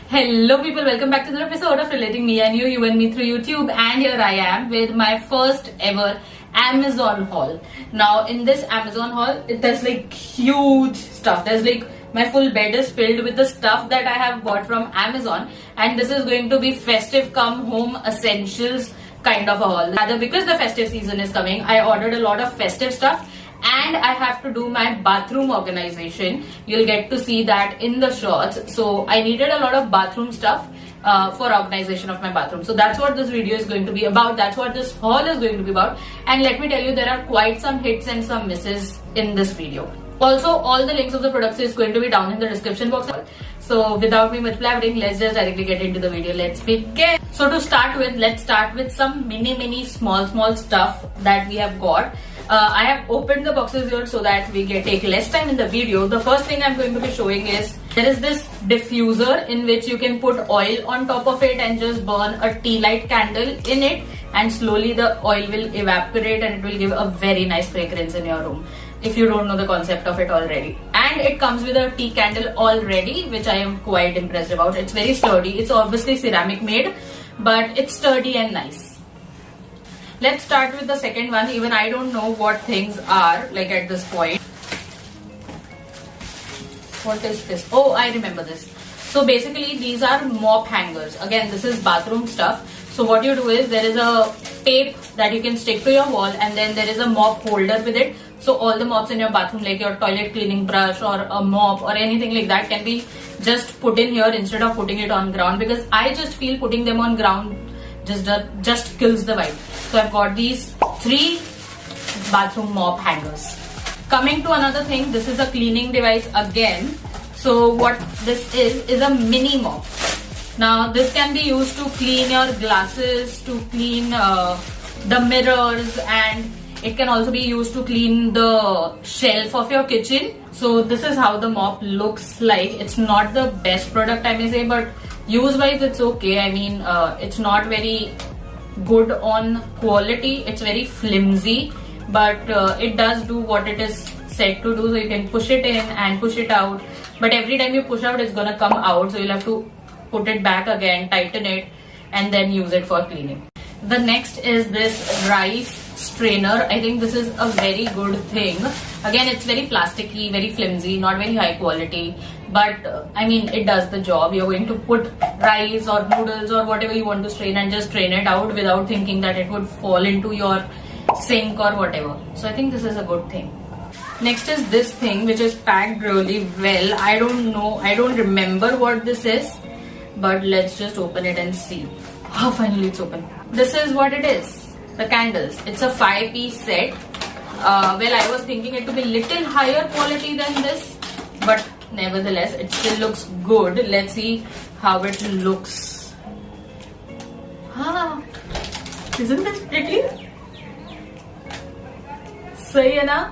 Hello people, welcome back to the episode of Relating Me and You and Me through YouTube, and here I am with my first ever Amazon haul. Now in this Amazon haul, there's like huge stuff. There's like my full bed is filled with the stuff that I have bought from Amazon, and this is going to be festive come home essentials kind of a haul. Rather, because the festive season is coming, I ordered a lot of festive stuff. And I have to do my bathroom organization. You'll get to see that in the shorts. So I needed a lot of bathroom stuff for organization of my bathroom. So that's what this video is going to be about. That's what this haul is going to be about. And let me tell you, there are quite some hits and some misses in this video. Also, all the links of the products is going to be down in the description box. So without me much blabbering, let's just directly get into the video. Let's begin. So to start with, let's start with some mini small stuff that we have got. I have opened the boxes here so that we can take less time in the video. The first thing I'm going to be showing is there is this diffuser in which you can put oil on top of it and just burn a tea light candle in it, and slowly the oil will evaporate and it will give a very nice fragrance in your room, if you don't know the concept of it already. And it comes with a tea candle already, which I am quite impressed about. It's very sturdy. It's obviously ceramic made, but it's sturdy and nice. Let's start with the second one. Even I don't know what things are like at this point. What is this? Oh, I remember this. So basically these are mop hangers. Again, this is bathroom stuff. So what you do is there is a tape that you can stick to your wall, and then there is a mop holder with it. So all the mops in your bathroom, like your toilet cleaning brush or a mop or anything like that, can be just put in here instead of putting it on ground, because I just feel putting them on ground just kills the vibe. So I've got these 3 bathroom mop hangers. Coming to another thing, this is a cleaning device again. So what this is a mini mop. Now this can be used to clean your glasses, to clean the mirrors, and it can also be used to clean the shelf of your kitchen. So this is how the mop looks like. It's not the best product, I may say, but use wise it's okay. I mean, it's not very good on quality. It's very flimsy, but it does do what it is said to do. So you can push it in and push it out, but every time you push out, it's gonna come out. So you'll have to put it back again, tighten it, and then use it for cleaning. The next is this rice strainer. I think this is a very good thing. Again, it's very plasticky, very flimsy, not very high quality, but I mean, it does the job. You're going to put rice or noodles or whatever you want to strain and just strain it out without thinking that it would fall into your sink or whatever. So I think this is a good thing. Next is this thing which is packed really well. I don't know, I don't remember what this is, but let's just open it and see. Oh, finally it's open. This is what it is. The candles. It's a 5-piece set. Well, I was thinking it to be little higher quality than this, but nevertheless it still looks good. Let's see how it looks. Ah, isn't this pretty? Sahi hai na?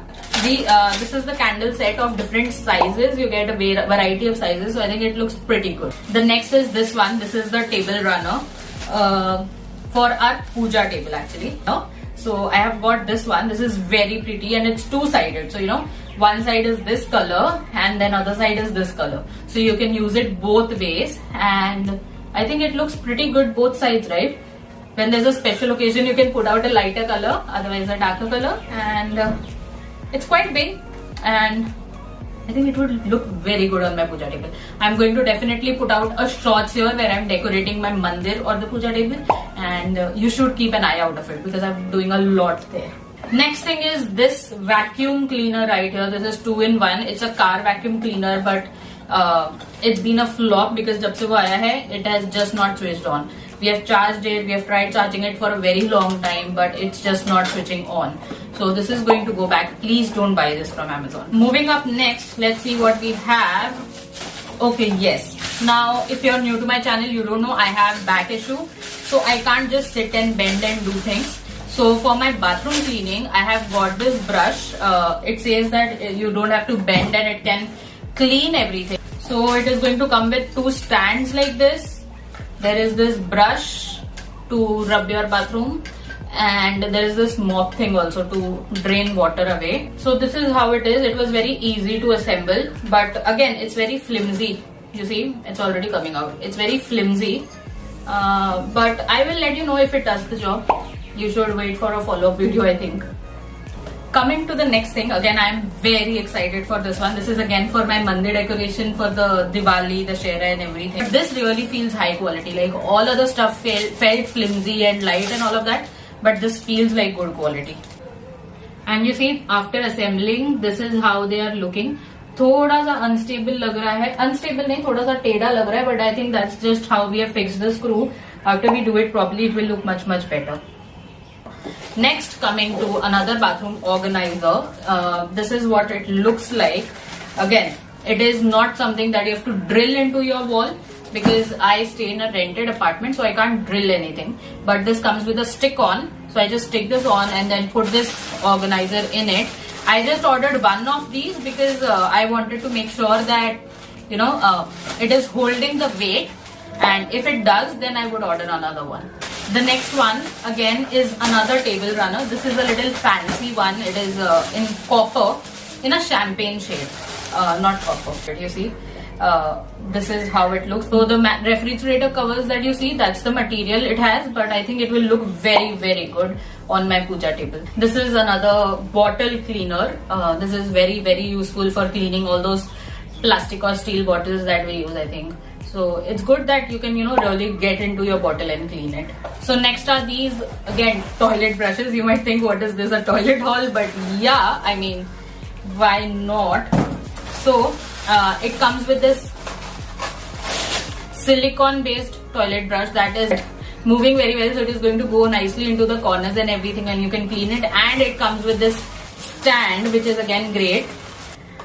This is the candle set of different sizes. You get a variety of sizes, so I think it looks pretty good. The next is this one. This is the table runner for our puja table actually. So I have got this one. This is very pretty and it's 2-sided. So you know, one side is this color and then other side is this color. So you can use it both ways, and I think it looks pretty good both sides, right? When there's a special occasion, you can put out a lighter color, otherwise a darker color, and it's quite big, and I think it would look very good on my puja table. I'm going to definitely put out a shots here where I'm decorating my mandir or the puja table, and you should keep an eye out of it because I'm doing a lot there. Next thing is this vacuum cleaner right here. This is 2-in-1. It's a car vacuum cleaner, but it's been a flop because jab se wo aaya hai, it has just not switched on. We have charged it, we have tried charging it for a very long time, but it's just not switching on. So this is going to go back. Please don't buy this from Amazon. Moving up next, let's see what we have. Okay, yes. Now, if you're new to my channel, you don't know I have back issue. So I can't just sit and bend and do things. So for my bathroom cleaning, I have got this brush. It says that you don't have to bend and it can clean everything. So it is going to come with 2 stands like this. There is this brush to rub your bathroom, and there is this mop thing also to drain water away. So this is how it is. It was very easy to assemble, but again it's very flimsy. You see, it's already coming out. It's very flimsy, but I will let you know if it does the job. You should wait for a follow-up video, I think. Coming to the next thing, again I am very excited for this one. This is again for my mandir decoration for the Diwali, the Shera and everything. But this really feels high quality. Like all other stuff felt flimsy and light and all of that, but this feels like good quality. And you see, after assembling, this is how they are looking. थोड़ा सा unstable लग रहा है, unstable नहीं, थोड़ा सा टेढ़ा लग रहा है, but I think that's just how we have fixed the screw. After we do it properly, it will look much better. Next, coming to another bathroom organizer. This is what it looks like. Again, it is not something that you have to drill into your wall, because I stay in a rented apartment, so I can't drill anything. But this comes with a stick on, so I just stick this on and then put this organizer in it. I just ordered one of these because I wanted to make sure that, you know, it is holding the weight, and if it does, then I would order another one. The next one again is another table runner. This is a little fancy one. It is in copper, in a champagne shade, not copper. You see, this is how it looks. So the refrigerator covers that you see, that's the material it has, but I think it will look very good on my puja table. This is another bottle cleaner. This is very useful for cleaning all those plastic or steel bottles that we use, I think. So it's good that you can, you know, really get into your bottle and clean it. So next are these, again, toilet brushes. You might think, what is this, a toilet haul? But yeah, I mean, why not? So it comes with this silicone based toilet brush that is moving very well, so it is going to go nicely into the corners and everything, and you can clean it. And it comes with this stand, which is again great.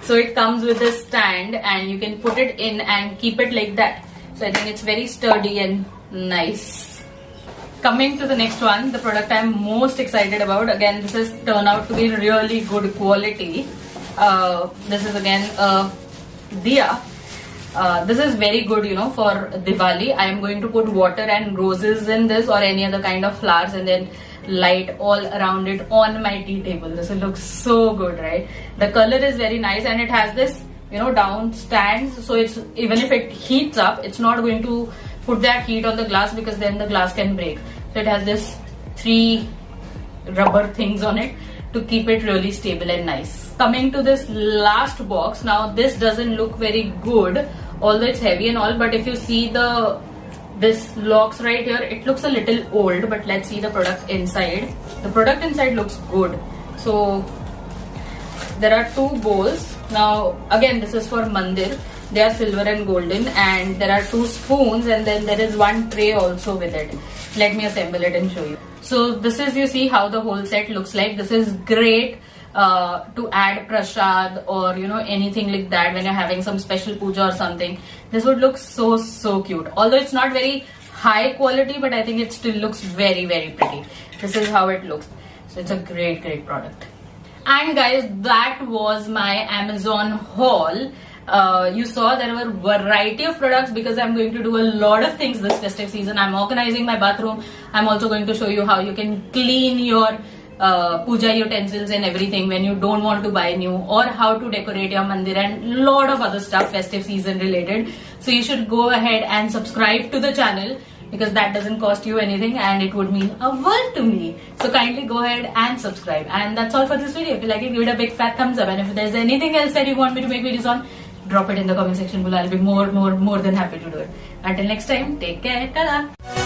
So it comes with this stand and you can put it in and keep it like that. So I think it's very sturdy and nice. Coming to the next one, the product I'm most excited about. Again, this has turned out to be really good quality. This is again a diya. This is very good, you know, for Diwali. I am going to put water and roses in this or any other kind of flowers and then light all around it on my tea table. This will look so good, right? The color is very nice and it has this, you know, down stands, so it's, even if it heats up, it's not going to put that heat on the glass, because then the glass can break. So it has this 3 rubber things on it to keep it really stable and nice. Coming to this last box, now this doesn't look very good, although it's heavy and all, but if you see this locks right here, it looks a little old, but let's see the product inside. The product inside looks good. So there are 2 bowls. Now again, this is for mandir. They are silver and golden, and there are 2 spoons, and then there is 1 tray also with it. Let me assemble it and show you. So this is, you see how the whole set looks like. This is great to add prasad or, you know, anything like that when you're having some special puja or something. This would look so cute. Although it's not very high quality, but I think it still looks very pretty. This is how it looks. So it's a great product. And guys, that was my Amazon haul. You saw there were a variety of products because I'm going to do a lot of things this festive season. I'm organizing my bathroom. I'm also going to show you how you can clean your puja utensils and everything when you don't want to buy new, or how to decorate your mandir, and lot of other stuff festive season related. So you should go ahead and subscribe to the channel, because that doesn't cost you anything and it would mean a world to me. So kindly go ahead and subscribe. And that's all for this video. If you like it, give it a big fat thumbs up, and if there's anything else that you want me to make videos on, drop it in the comment section below. I'll be more than happy to do it. Until next time, take care. Ta-da!